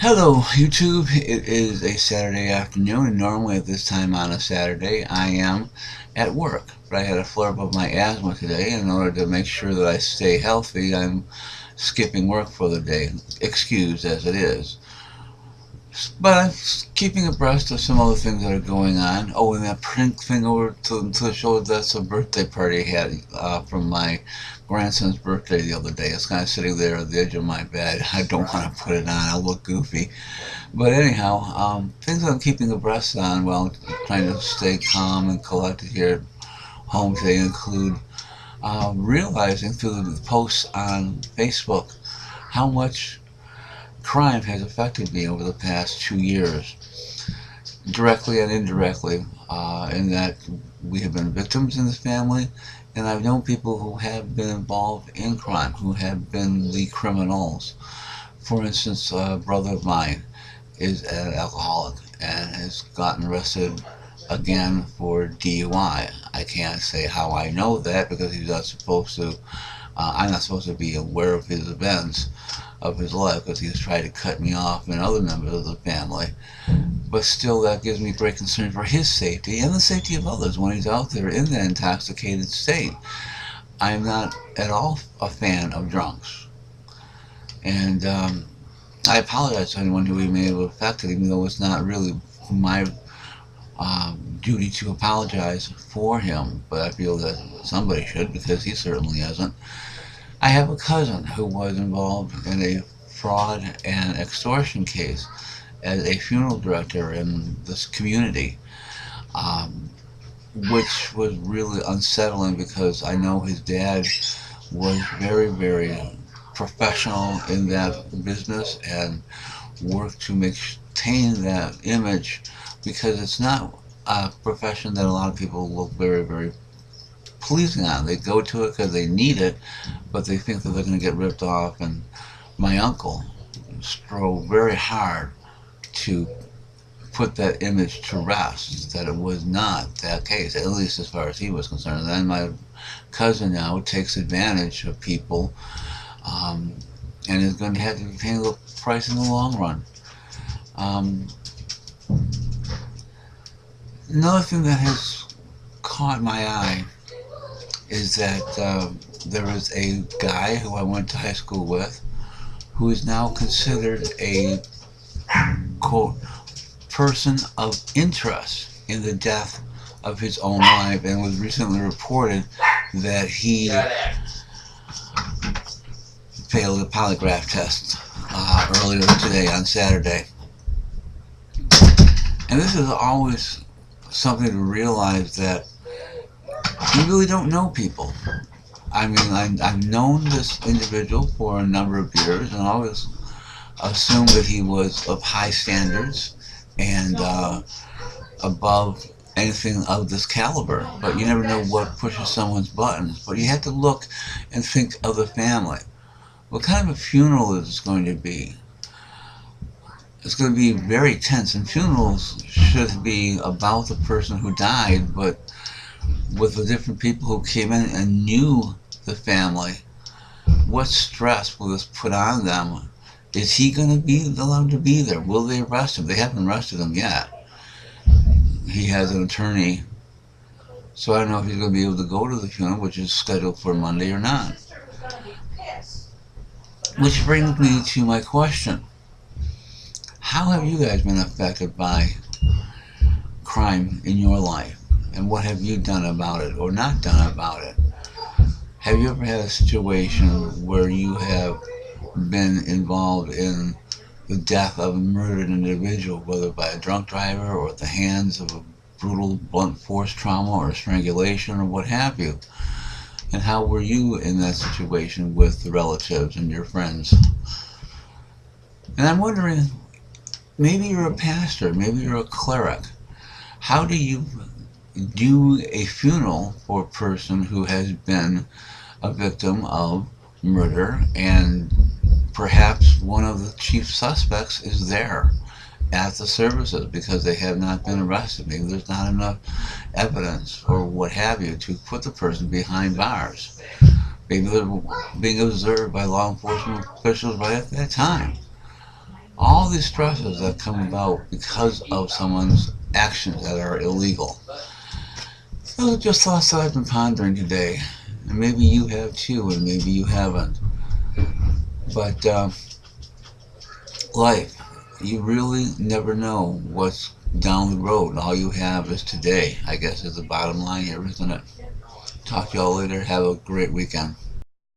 Hello YouTube, it is a Saturday afternoon, and normally at this time on a Saturday I am at work, but I had a flare up of my asthma today, and in order to make sure that I stay healthy I'm skipping work for the day, excused as it is. But I'm keeping abreast of some other things that are going on. Oh, and that print thing over to the shoulder, that's a birthday party I had from my grandson's birthday the other day. It's kind of sitting there at the edge of my bed. I don't want to put it on, I'll look goofy. But anyhow, things I'm keeping abreast on while trying to stay calm and collected here at home today include realizing through the posts on Facebook how much crime has affected me over the past 2 years, directly and indirectly, in that we have been victims in this family, and I've known people who have been involved in crime, who have been the criminals. For instance, a brother of mine is an alcoholic and has gotten arrested again for DUI. I can't say how I know that because he's not supposed to. I'm not supposed to be aware of his events of his life because he has tried to cut me off and other members of the family. But still, that gives me great concern for his safety and the safety of others when he's out there in that intoxicated state. I'm not at all a fan of drunks. And I apologize to anyone who may have affected, even though it's not really my duty to apologize for him, but I feel that somebody should because he certainly hasn't. I have a cousin who was involved in a fraud and extortion case as a funeral director in this community, which was really unsettling because I know his dad was very, very professional in that business and worked to maintain that image because it's not a profession that a lot of people look very, very pleasing on. They go to it because they need it, but they think that they're going to get ripped off. And my uncle strove very hard to put that image to rest, that it was not that case, at least as far as he was concerned. And then my cousin now takes advantage of people, and is going to have to pay the price in the long run. Another thing that has caught my eye is that there is a guy who I went to high school with who is now considered a, quote, person of interest in the death of his own wife, and was recently reported that he failed a polygraph test earlier today on Saturday. And this is always something to realize, that you really don't know people. I mean, I've known this individual for a number of years and always assumed that he was of high standards and above anything of this caliber. But you never know what pushes someone's buttons. But you have to look and think of the family. What kind of a funeral is this going to be? It's going to be very tense, and funerals should be about the person who died, but with the different people who came in and knew the family, what stress will this put on them? Is he going to be allowed to be there? Will they arrest him? They haven't arrested him yet. He has an attorney, so I don't know if he's going to be able to go to the funeral, which is scheduled for Monday, or not. Which brings me to my question. How have you guys been affected by crime in your life? And what have you done about it or not done about it? Have you ever had a situation where you have been involved in the death of a murdered individual, whether by a drunk driver or at the hands of a brutal blunt force trauma or strangulation or what have you? And how were you in that situation with the relatives and your friends? And I'm wondering, maybe you're a pastor, maybe you're a cleric. How do you do a funeral for a person who has been a victim of murder, and perhaps one of the chief suspects is there at the services because they have not been arrested? Maybe there's not enough evidence or what have you to put the person behind bars. Maybe they're being observed by law enforcement officials right at that time. All these stresses that come about because of someone's actions that are illegal. Those are just thoughts that I've been pondering today. And maybe you have too, and maybe you haven't. But life, you really never know what's down the road. All you have is today, I guess, is the bottom line here, isn't it? Talk to y'all later. Have a great weekend.